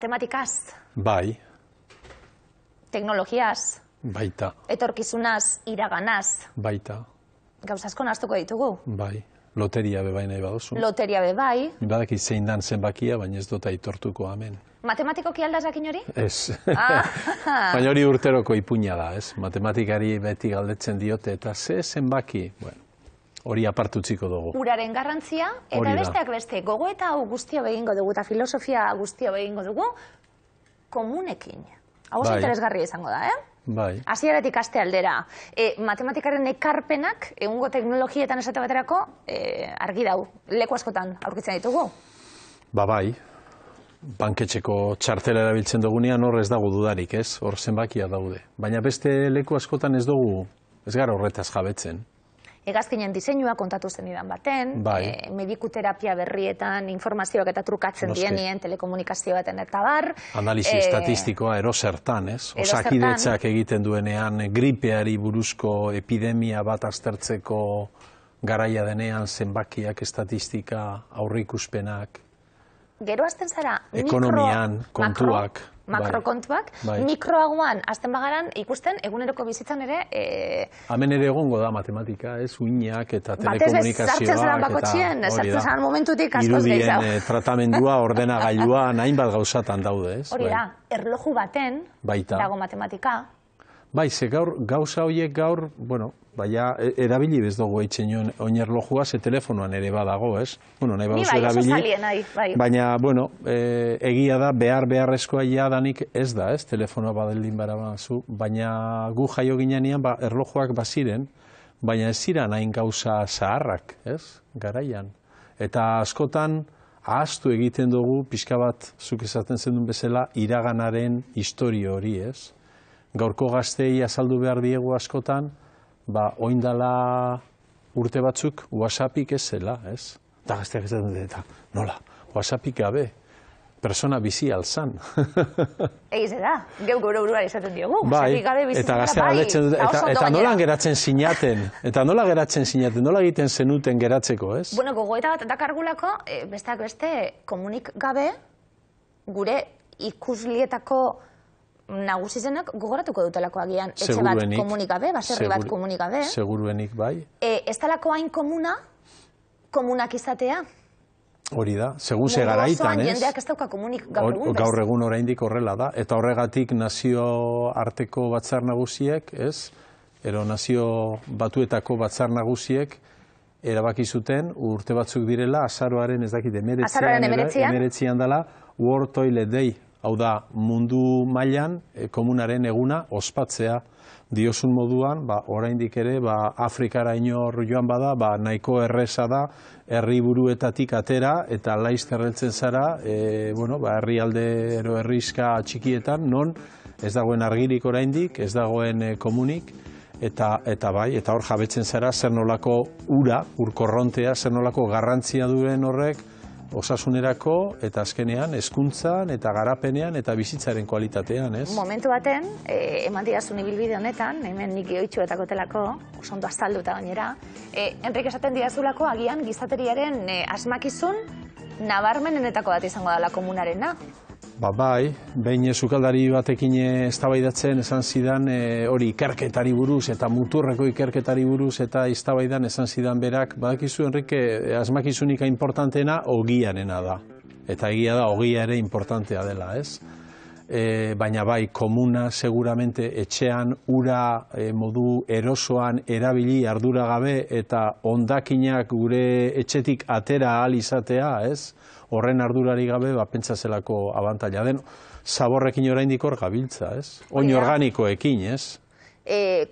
Tematikaz, Bai, teknologiaz, baita, etorkizunaz, iraganaz, baita, gauza asko nahastuko ditugu. bai. Loteria bebai nahi baduzu. Loteria be bai. Badaki zein dan zenbakia, baina ez dut aitortuko hemen. Matematikoki aldaz jakin hori? Ez. Ah. Baina hori urteroko ipuina da, ez? Matematikari beti galdetzen diote, eta ze zenbaki, bueno, hori apartutziko dugu. Uraren garrantzia, eta Hori da. besteak beste, gogoeta hau guztia behingo dugu, eta filosofia guztia behingo dugu, komunekin. Hau oso Bai. interesgarria izango da, Bai, Hasieratik aste aldera. Matematikaren ekarpenak, egungo teknologietan esate baterako, argi dau, leku askotan aurkitzen ditugu. bai. Banketxeko txartela erabiltzen dugunean hor ez dago dudarik, ez? Hor zenbakia daude. Baina beste leku askotan ez dugu, ez gara horretaz jabetzen. Hegazkinen diseinua kontatu zenidan baten, Bai. medikuterapia berrietan informazioak eta trukatzen Noski. dienien, telekomunikazio baten eta bar. Analisi estatistikoa erosertan, ez? Osakidetzak egiten duenean gripeari buruzko epidemia bat aztertzeko garaia denean zenbakiak, estatistika, aurreikuspenak, Gero azten zara, ekonomian, kontuak. makrokontuak, Bai. mikroagoan azten bagaran ikusten eguneroko bizitzan ere, Hemen ere egongo da matematika, ez? Uinak eta batez ez sartzen telekomunikazioak zelan bakotxien, hori sartzen da. zelan momentutik askoz Irudien gehiago. tratamendua, ordenagailua, hainbat gauzatan daude, ez? Hori Bai. da, erloju baten Baita. dago matematika. Bai, ze gauza horiek gaur, bueno, baina erabili bez dugu eitzen oin erlojua, ze telefonoan ere badago, ez? Bueno, nahi Ni baduzu bai, oso erabili. zalien nahi, bai. Baina, bueno, egia da, beharrezkoa jadanik ez da, ez? Telefonoa badeldin barabazu, baina gu jaio ginean, erlojuak baziren, baina ez ziren hain gauza zaharrak, ez? Garaian. Eta askotan, ahaztu egiten dugu, pixka bat, zuk esaten zenun bezala, iraganaren historio hori, ez? Gaurko gaztei azaldu behar diegu askotan, oindala urte batzuk WhatsAppik ez zela, ez? Eta gazteak esaten dut, eta nola, WhatsAppik gabe, persona bizi alzan. Egize da, geu gure buruari esaten diogu. Bai, Zerrik gabe bizitzen eta gara, gazteak bai, galdetzen dut, oso ondo eta gainera. nola geratzen sinaten, nola egiten zenuten geratzeko, ez? Bueno, gogoeta bat dakargulako, besteak beste, komunik gabe, gure ikuslietako nagusizenak gogoratuko dutelako agian. Etxe bat Seguruenik. komunik gabe, baserri bat komunik gabe. Seguruenik, bai. Ez talako hain komunak izatea. Hori da, segun ze Mundu garaitan, osoan ez? jendeak ez dauka komunik gaur egun, bez? Gaur egun oraindik horrela da, eta horregatik nazio arteko batzar nagusiek, ez? Ero nazio batuetako batzar nagusiek erabaki zuten urte batzuk direla, azaroaren ez dakit, Azaroaren 19an? 19an dela, World Toilet Day, hau da, mundu mailan komunaren eguna ospatzea. Diosun moduan, oraindik ere, Afrikara inor joan bada, nahiko erreza da, herriburuetatik atera, eta laizter heltzen zara, herrialde ero herrizka txikietan, non ez dagoen argirik oraindik, ez dagoen komunik, eta hor jabetzen zara, zer nolako ura, urkorrontea, zer nolako garrantzia duen horrek, osasunerako, eta azkenean, hezkuntzan eta garapenean, eta bizitzaren kualitatean, ez? Momentu baten, eman didazun ibilbide honetan, hemen nik oitxuetako telako, oso ondo azalduta gainera, Enrik esaten didazulako, agian gizateriaren asmakizun nabarmenenetako bat izango dela komunarena. Bai, behin sukaldari batekin eztabaidatzen esan zidan hori ikerketari buruz eta muturreko ikerketari buruz eta eztabaidan esan zidan berak, badakizu Enrike, asmakizunika importanteena ogiarena da. Eta egia da, ogia ere importantea dela, ez? Baina bai, komuna seguramente etxean ura modu erosoan erabili ardura gabe eta hondakinak gure etxetik atera ahal izatea, ez? Horren ardurari gabe, pentsazelako abantaila den, zaborrekin oraindik hor gabiltza, ez? Oin organikoekin, ez?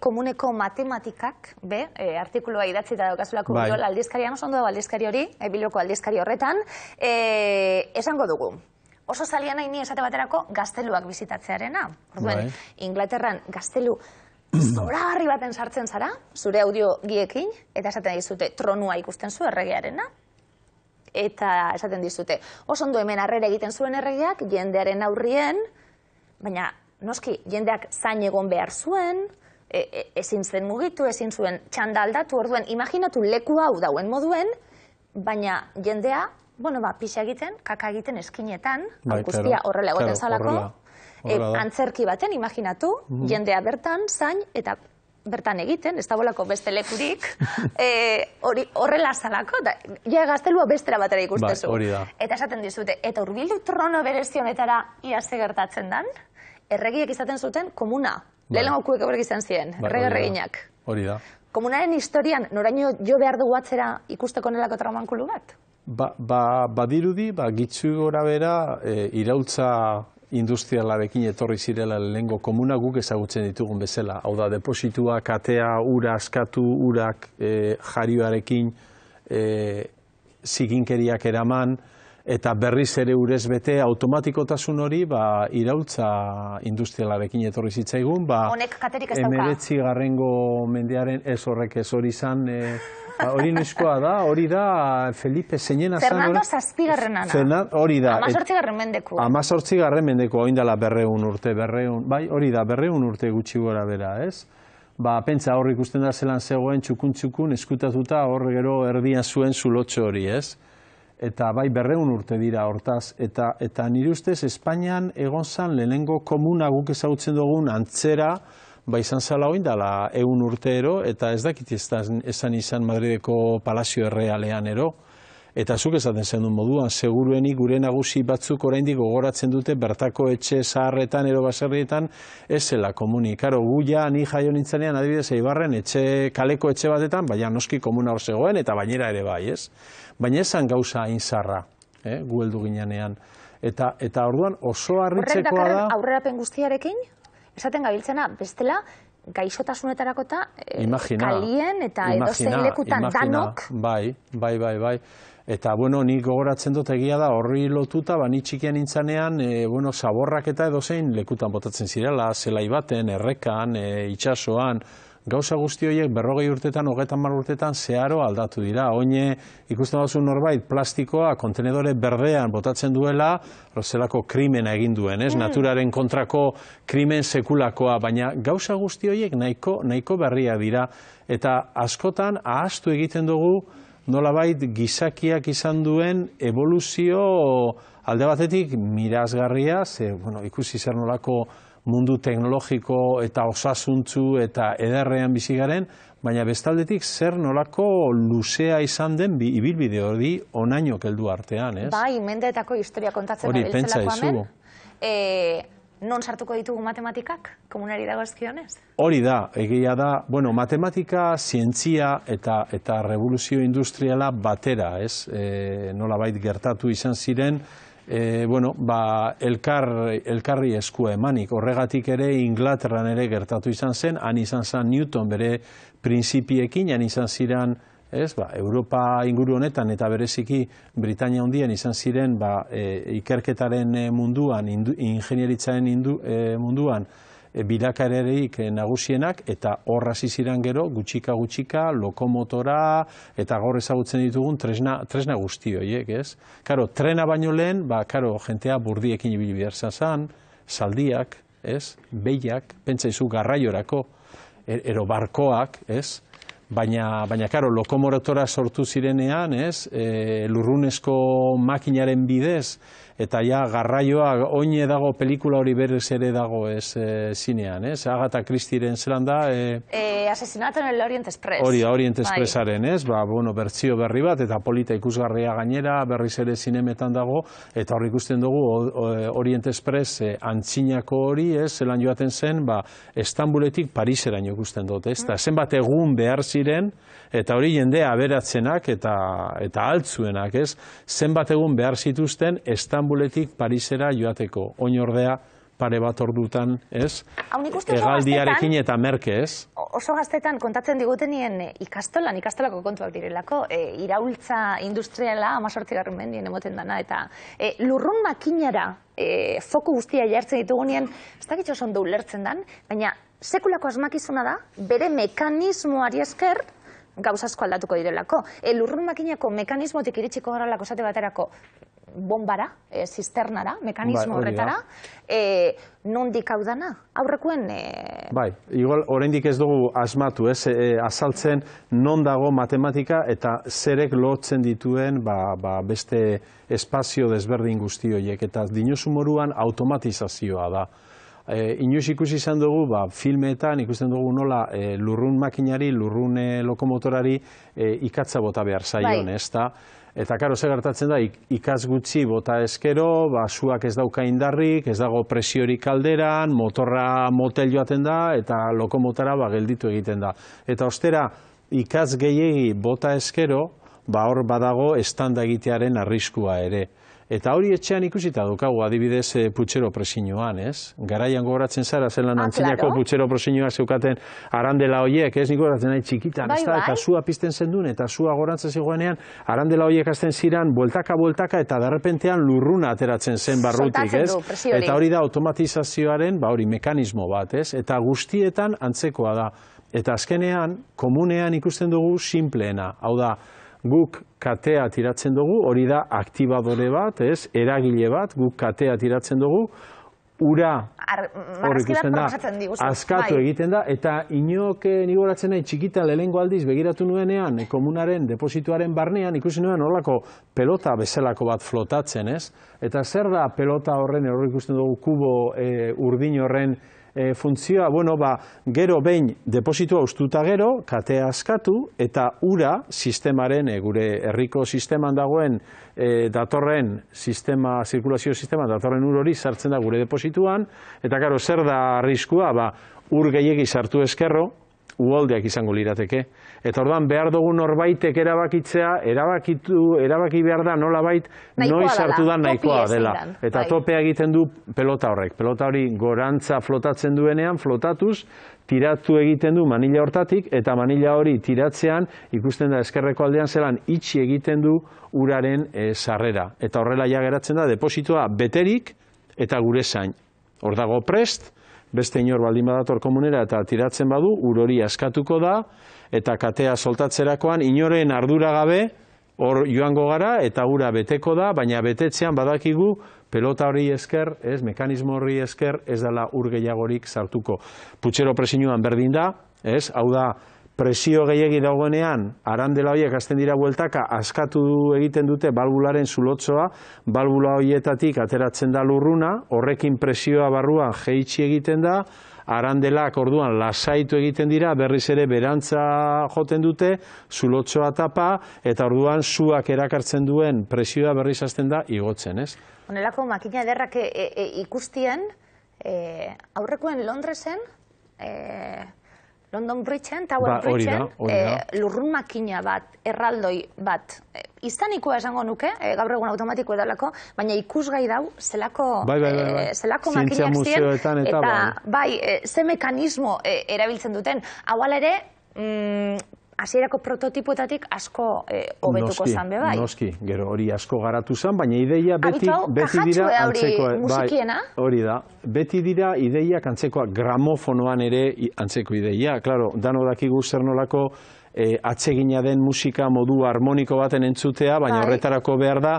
Komuneko matematikak, artikulua idatzita daukazulako Bai. aldizkarian, oso ondo dago aldizkari hori, Bilboko aldizkari horretan, esango dugu. Oso zalia nahi ni esate baterako gazteluak bizitatzearena. Orduen, Inglaterran gaztelu zoragarri baten sartzen zara, zure audio giekin, eta esaten dizute tronua ikusten zu erregearena. Eta esaten dizute, oso ondo hemen harrera egiten zuen erregeak, jendearen aurrien, baina noski, jendeak zain egon behar zuen, ezin zen mugitu, ezin zuen txanda aldatu, orduen, imaginatu leku hau dauen moduen, baina jendea pixa egiten, kaka egiten eskinetan, guztia horrela egoten zalako, antzerki baten, imaginatu, jendea bertan, zain, eta bertan egiten, ez da bolako beste lekurik, horrela zalako, ja gaztelua bestera batera ikustezu. Eta esaten dizute, eta hurbildu trono berezionetara ia ze gertatzen dan, erregiek izaten zuten komuna. Lehenengo kuek horrek izan ziren, erreginak. Hori da. Komunaren historian, noraino jo behar dugu atzera ikusteko nelako traumankulu bat? Badirudi, gitzu gora bera, iraultza industrialarekin etorri zirela lehengo komuna guk ezagutzen ditugun bezala. Hau da, deposituak, atea, ura askatu, urak jarioarekin ziginkeriak eraman, eta berriz ere urez bete automatikotasun hori iraultza industrialarekin etorri zitzaigun. Honek katerik ez dauka? 19. mendearen ez horrek ez hori izan, hori noizkoa da, hori da Felipe Zeinena zan. Fernando Zazpigarrenana. Hori da. 18. mendeko. 18. mendeko, oin dela 200 urte, bai, hori da, 200 urte gutxi gora bera, ez? Pentsa hor ikusten da zelan zegoen txukun eskutatuta hor gero erdian zuen zulotxo hori, ez? Eta bai 200 urte dira hortaz, eta nire ustez Espainian egon zan lehenengo komuna guk ezagutzen dugun antzera, izan zala oin dela 100 urteero, eta ez dakit esan izan Madrideko Palazio Errealean ero, eta zuk esaten zen duen moduan, seguruenik gure nagusi batzuk oraindik gogoratzen dute bertako etxe zaharretan ero baserrietan ez zela komunik. Karo, gu ja ni jaio nintzenean adibidez Eibarren kaleko etxe batetan, baina noski komuna hor zegoen eta bainera ere bai, ez? Baina esan gauza hain zarra, gu heldu ginean. Eta orduan oso harritzekoa da... Horrek dakarren aurrerapen guztiarekin, esaten gabiltzena, bestela, gaixotasunetarako eta kalien eta edozein lekutan danok. Bai. Eta, nik gogoratzen dut egia da, horri lotuta, ni txikian nintzanean, zaborrak eta edozein lekutan botatzen zirela, zelai baten, errekan, itsasoan, gauza guzti horiek 40 urtetan, 30 urtetan zeharo aldatu dira. Oine, ikusten baduzu norbait, plastikoa, kontenedore berdean botatzen duela, zelako krimena egin duen, ez? Naturaren kontrako krimen sekulakoa, baina gauza guzti horiek nahiko berria dira. Eta askotan, ahaztu egiten dugu, nolabait gizakiak izan duen evoluzio alde batetik mirazgarria, ikusi zer nolako mundu teknologiko eta osasuntzu eta ederrean bizi garen, baina bestaldetik zer nolako luzea izan den ibilbide hori onaino heldu artean, ez? Bai, mendeetako historia kontatzen gabiltzelako hemen. Non sartuko ditugu matematikak, komunari dagozkionez? Hori da, egia da, matematika, zientzia eta revoluzio industriala batera, ez? Nolabait gertatu izan ziren, elkarri eskua emanik. Horregatik ere Inglaterran ere gertatu izan zen, han izan zen Newton bere printzipiekin, han izan ziren Europa inguru honetan eta bereziki Britania Handian izan ziren ikerketaren munduan, ingenieritzaren munduan bilakarerik nagusienak eta horra ziren gero gutxika, lokomotora eta gaur ezagutzen ditugun tresna guzti horiek, ez? Karo, trena baino lehen, jentea burdiekin ibili behar zan, zaldiak, ez? Behiak, pentsaizu garraiorako, ero barkoak, ez? Baina, karo, lokomotora sortu zirenean, ez? Lurrunezko makinaren bidez, eta garraioa, oine dago pelikula hori berriz ere dago zinean, ez? Agatha Christieren zelan da... Asesinato en el Orient Express. Hori da, Orient Expressaren, ez? Bertsio berri bat, eta polita ikusgarria gainera, berriz ere zinemetan dago, eta hor ikusten dugu Orient Express antzinako hori, ez? Zelan joaten zen, Estambuletik Pariseraino ikusten dut, ez? Zenbat egun behar ziren, eta hori jendea aberatzenak eta altzuenak, ez? Zenbat egun behar zituzten Estambuletik Parisera joateko. Oin ordea pare bat ordutan, ez? Hegaldiarekin eta merke, ez? Oso gaztetan kontatzen digutenien ikastolako kontuak direlako, iraultza industriala 18. mendien emoten dana, eta lurrun makinara foku guztia jartzen ditugunien, ez dakit oso ondo ulertzen dan, baina sekulako asmakizuna da, bere mekanismoari esker, gauzazko aldatuko direlako. Lurrun makinako mekanismotik iritsiko garalako esate baterako bombara, zisternara, mekanismo horretara, nondik hau dana? Aurrekoen... Bai, igual, oraindik ez dugu asmatu, azaltzen non dago matematika eta zerek lotzen dituen beste espazio desberdin guzti horiek, eta dinosu moruan automatizazioa da. Inoiz ikusi izan dugu, filmeetan ikusten dugu nola lurrun makinari, lurrun lokomotorari ikatza bota behar zaion, ez da? Eta, karo, ze gertatzen da, ikaz gutxi bota eskero, suak ez dauka indarrik, ez dago presiorik kalderan, motorra motel joaten da, eta lokomotora gelditu egiten da. Eta ostera, ikaz gehiegi bota eskero, hor badago estanda egitearen arriskua ere. Eta hori etxean ikusita daukagu, adibidez putxero presiñoan, ez? Garaian gogoratzen zara, zelan antzinako putxero presiñoa zeukaten arandela horiek, ez? Nik gogoratzen nahi txikitan, ez da? Eta sua pizten zendun, eta sua gorantza zegoenean, arandela horiek azten ziran, bueltaka, eta derrepentean lurruna ateratzen zen barrutik, ez? Eta hori da automatizazioaren, hori mekanismo bat, ez? Eta guztietan antzekoa da. Eta azkenean, komunean ikusten dugu simpleena, hau da, guk katea tiratzen dugu, hori da aktibadore bat, eragile bat, guk katea tiratzen dugu, ura hor ikusten da, askatu egiten da, eta inok nigoratzen nahi txikitan lehengo aldiz begiratu nuenean, komunaren deposituaren barnean, ikusi nuen horlako pelota bezalako bat flotatzen, ez? Eta zer da pelota horren, hor ikusten dugu kubo urdin horren funtzioa, gero behin depositua ustuta gero, katea askatu, eta ura sistemaren, gure herriko sisteman dagoen datorren sistema, zirkulazio sistema, datorren ur hori sartzen da gure deposituan, eta gero zer da arriskua, ur gehiegi sartu eskerro, uholdeak izango lirateke. Eta orduan behar dugu norbaitek erabakitzea, erabaki behar da nolabait, noiz hartu da nahikoa dela. Eta topea egiten du pelota horrek. Pelota hori gorantza flotatzen duenean, flotatuz, tiratu egiten du manila hortatik, eta manila hori tiratzean, ikusten da eskerreko aldean zelan itxi egiten du uraren sarrera. Eta horrela ja geratzen da depositoa beterik eta gure zain. Hor dago prest, beste inor baldin badator komunera eta tiratzen badu, ur hori askatuko da, eta katea soltatzerakoan inoren ardura gabe hor joango gara eta ura beteko da, baina betetzean badakigu pelota hori esker, mekanismo hori esker, ez dela ur gehiagorik sartuko. Putxero presiñoan berdin da, hau da, presio gehiegi dagoenean, arandela horiek hasten dira bueltaka, askatu egiten dute balbularen zulotzoa, balbula horietatik ateratzen da lurruna, horrekin presioa barruan jeitsi egiten da, arandelak orduan lasaitu egiten dira, berriz ere berantza joten dute, zulotzoa tapa, eta orduan suak erakartzen duen presioa berriz hasten da igotzen, ez? Honelako makina ederrak ikustien, aurrekoen Londresen, London Bridgeen, Tower Bridgeen, lurrun makina bat, erraldoi bat, izanikoa esango nuke, gaur egun automatiko edalako, baina ikusgai dau, zelako makinak ziren, eta ze mekanismo erabiltzen duten. Hau ere, hasierako prototipoetatik asko hobetuko zan, bai? Noski, gero hori asko garatu zan, baina ideia beti dira antzekoa. Musikiena? Hori da, beti dira ideiak antzekoa, gramofonoan ere antzeko ideia. Klaro, dano dakigu zer nolako atsegina den musika modu harmoniko baten entzutea, baina horretarako behar da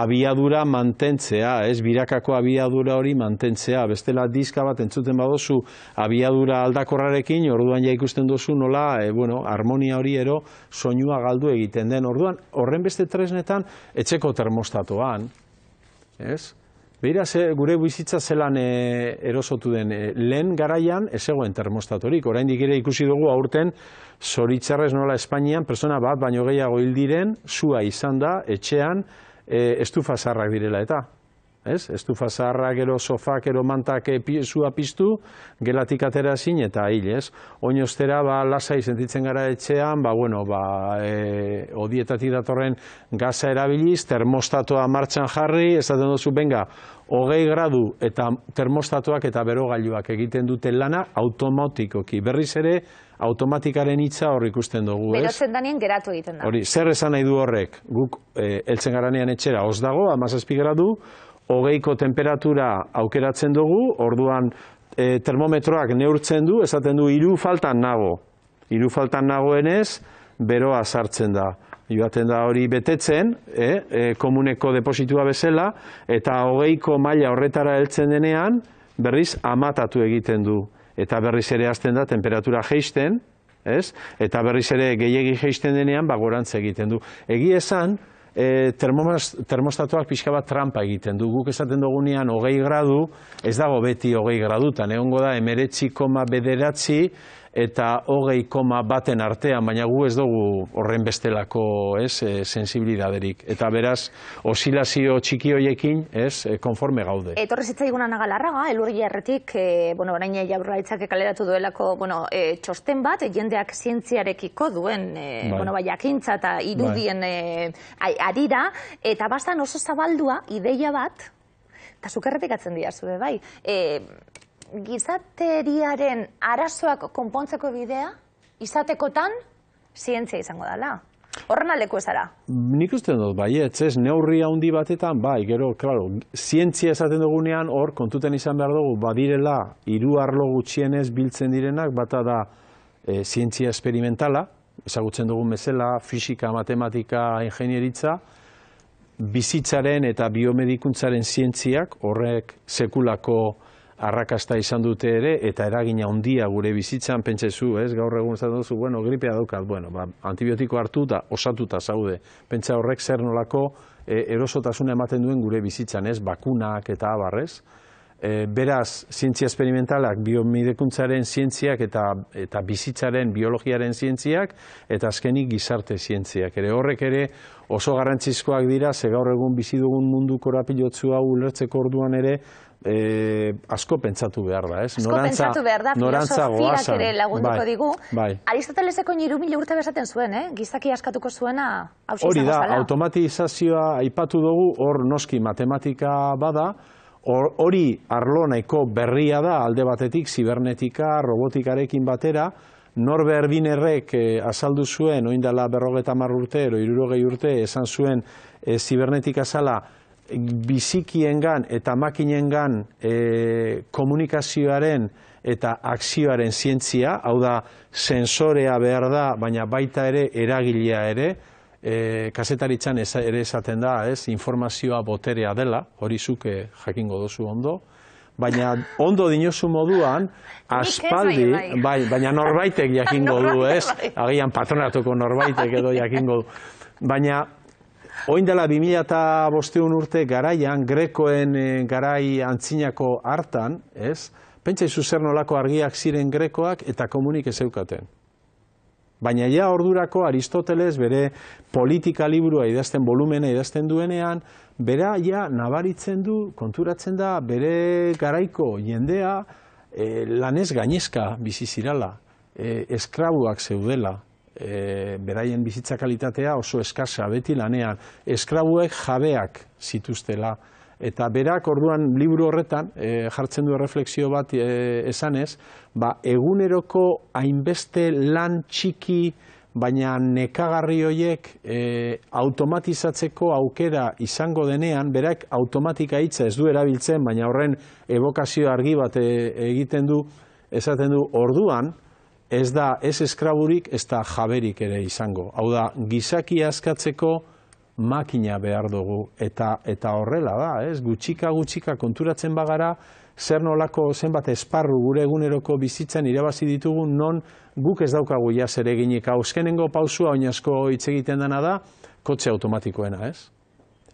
abiadura mantentzea, birakako abiadura hori mantentzea. Bestela diska bat entzuten badozu abiadura aldakorrarekin, orduan ja ikusten duzu nola, harmonia hori ero soinua galdu egiten den. Orduan, horren beste tresnetan, etxeko termostatoan, Beira, gure bizitza zelan erosotu den, lehen garaian ez zegoen termostatorik. Oraindik ere ikusi dugu aurten, zoritzarrez nola Espainian, persona bat baino gehiago hil diren, sua izan da, etxean, estufa zaharrak direla eta. Estufa zaharrak, ero sofak, ero mantak sua piztu, gelatik atera zin eta hil, Oin ostera, lasai sentitzen gara etxean, odietatik datorren gaza erabiliz, termostatoa martxan jarri, esaten duzu, benga, 20 gradu eta termostatoak eta berogailuak egiten duten lana automatikoki. Berriz ere, automatikaren hitza hor ikusten dugu, Berotzen danien geratu egiten da. Hori, zer esan nahi du horrek? Guk heltzen garanean etxera os dago, 17 gradu, 20ko temperatura aukeratzen dugu, orduan termometroak neurtzen du, esaten du 3 faltan nago. 3 faltan nagoenez, beroa sartzen da. Joaten da hori betetzen, komuneko depositua bezala, eta 20ko maila horretara heltzen denean, berriz amatatu egiten du. Eta berriz ere hasten da temperatura jeisten, eta berriz ere gehiegi jeisten denean, gorantz egiten du. Egia esan, termostatoak pixka bat trampa egiten du. Guk esaten dugunean 20 gradu, ez dago beti 20 gradutan. Egongo da 19,9 eta 20,1 artean, baina gu ez dugu horren bestelako sensibilidaderik. Eta beraz, osilazio txiki horiekin konforme gaude. Etorri zitzaiguna Nagalarraga, Elurriarretik, orain Jaurlaritzak kaleratu duelako txosten bat, jendeak zientziarekiko duen jakintza eta irudien arira, eta bastan oso zabaldua ideia bat, eta zuk errepikatzen dira zure, bai, gizateriaren arazoak konpontzeko bidea, izatekotan, zientzia izango dela. Horren aldeko ezara? Nik uste dut, baietz, neurri handi batetan, bai, gero, klaro, zientzia esaten dugunean, hor, kontuten izan behar dugu, badirela, 3 arlo gutxienez biltzen direnak, bata da zientzia esperimentala, ezagutzen dugun bezala, fisika, matematika, ingenieritza, bizitzaren eta biomedikuntzaren zientziak, horrek sekulako arrakasta izan dute ere, eta eragina handia gure bizitzan, pentsezu, gaur egun esaten duzu, gripea daukat, antibiotiko hartu eta osatuta zaude. Pentsa horrek zer nolako erosotasuna ematen duen gure bizitzan, bakunak eta abarrez. Beraz, zientzia esperimentalak, biomedikuntzaren zientziak eta bizitzaren, biologiaren zientziak, eta azkenik gizarte zientziak. Horrek ere oso garrantzizkoak dira, ze gaur egun bizi dugun mundu korapilotzu hau ulertzeko orduan ere, asko pentsatu behar da, Asko pentsatu behar da, filosofiak ere lagunduko digu. Aristoteleseko 3000 urte bezaten zuen, gizaki askatuko zuena hausia izango zala. Hori da, automatizazioa aipatu dugu, hor noski matematika bada, hori arlo nahiko berria da, alde batetik, zibernetika, robotikarekin batera, Norbert Wienerrek azaldu zuen, oindala 50 urte, 60 urte, esan zuen zibernetika zala, bizikiengan eta makinengan komunikazioaren eta akzioaren zientzia, hau da, sensorea behar da, baina baita ere eragilea ere, kazetaritzan ere esaten da, informazioa boterea dela, hori zuk jakingo duzu ondo, baina ondo dinozu moduan, aspaldi, baina norbaitek jakingo du, agian patronatuko norbaitek edo jakingo du, baina oindela 2005 urte garaian, Grekoen garai antzinako hartan, pentsaizu zer nolako argiak ziren Grekoak eta komunik ez zeukaten. Baina ja ordurako Aristoteles bere politika liburua idazten, volumena idazten duenean, bera ja nabaritzen du, konturatzen da, bere garaiko jendea lanez gainezka bizi zirala, eskrabuak zeudela, beraien bizitza kalitatea oso eskasa beti lanean, eskrabuek jabeak zituztela, eta berak orduan liburu horretan jartzen du erreflexio bat esanez, eguneroko hainbeste lan txiki baina nekagarri horiek automatizatzeko aukera izango denean, berak automatika hitza ez du erabiltzen, baina horren ebokazio argi bat egiten du, esaten du orduan, ez da ez eskraburik, ez da jaberik ere izango. Hau da, gizaki askatzeko makina behar dugu, eta horrela da, gutxika konturatzen bagara, zer nolako zenbat esparru gure eguneroko bizitzan irabazi ditugu, non guk ez daukagu ja zer eginik. Azkenengo pausua oinazko hitz egiten dena da, kotxe automatikoena,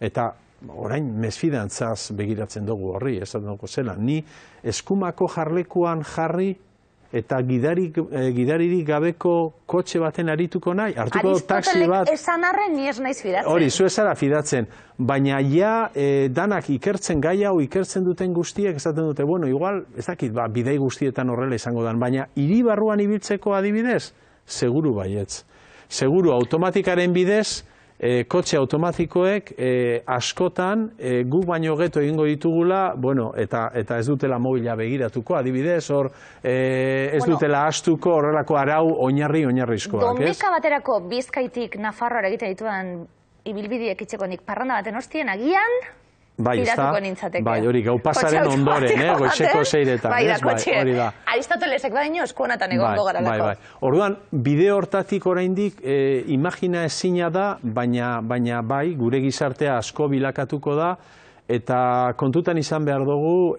Eta orain mesfidantzaz begiratzen dugu horri, ez da zela, ni eskumako jarlekuan jarri, eta gidaririk gabeko kotxe baten arituko nahi, hartuko taxi bat... Aristotelek esan arren ni ez naiz fidatzen. Hori, zu ez zara fidatzen, baina ja danak ikertzen, gai hau ikertzen duten guztiek, esaten dute, igual, ez dakit, bidei guztietan horrela izango dan, baina hiri barruan ibiltzeko adibidez, seguru baietz. Seguru automatikaren bidez, kotxe automatikoek askotan guk baino geto egingo ditugula, eta ez dutela mobila begiratuko, adibidez, hor ez dutela astuko horrelako arau oinarrizkoak, Domeka baterako Bizkaitik Nafarroara egiten dituan ibilbideak itxeko nik parranda baten ostien, agian, tiratuko nintzateke. Bai, hori, gau pasaren ondoren, goizeko seiretan. Bai, da, kotxe. Aristotelesek baino eskuonatan egongo garalako. Orduan, bide hortatik oraindik imagina ezina da, baina bai, gure gizartea asko bilakatuko da, eta kontutan izan behar dugu,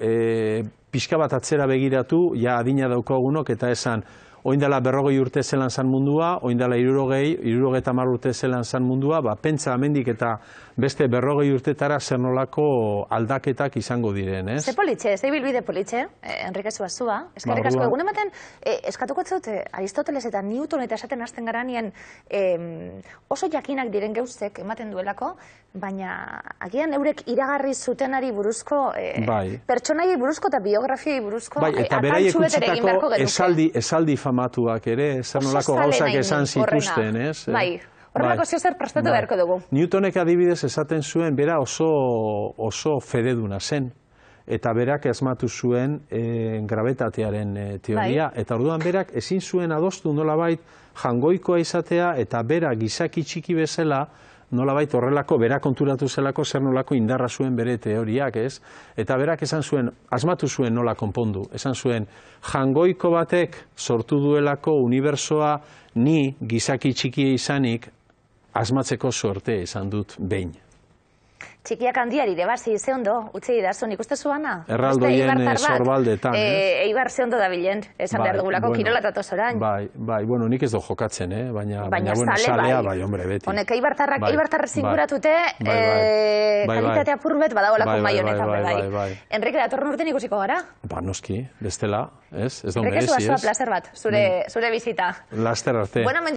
pixka bat atzera begiratu, ja adina daukagunok, eta esan, oindala 40 urte zelan zan mundua, oindala 60 urte zelan zan mundua, pentsa amendik eta beste 40 urtetara zer nolako aldaketak izango diren, ez? Ze politxe, ze bilbide politxe, Enrique Zuazua, eskerrik asko egun ematen, eskatuko etzut, Aristoteles eta Newton eta esaten hasten garanien oso jakinak diren geuztek ematen duelako, baina agian eurek iragarri zutenari buruzko, pertsonaiei buruzko eta biografiei buruzko, eta beraiek utzitako esaldi famatuak ere, zer nolako gauzak esan zituzten, ez? Bai, horrelako zer prestatu beharko dugu. Newtonek adibidez esaten zuen, bera oso fededuna zen, eta berak asmatu zuen grabetatearen teoria, eta orduan berak ezin zuen adostu nolabait jangoikoa izatea, eta bera gizaki txiki bezala, nolabait horrelako, bera konturatu zelako zer nolako indarra zuen bere teoriak, ez? Eta berak esan zuen, asmatu zuen nola konpondu, esan zuen, jangoiko batek sortu duelako unibersoa ni gizaki txikia izanik asmatzeko suerte izan dut behin. Txikiak handiari debazi, ze ondo, utzi idazu, nik uste zuana? Erraldoien sorbaldetan. Eibar ze ondo da bilen, esan behar dugulako, kirola eta tozorain. Bai, bueno, nik ez do jokatzen, baina salea, bai, hombre, beti. Honek, eibartarra zinguratute, kalitate apurbet badaolako mai honetan, bai. Enrique, datorren urten ikusiko gara? Ba, noski, bestela, ez? Ez da merezi, ez? Enrique Zuazua, plazer bat, zure bizita. Laster arte.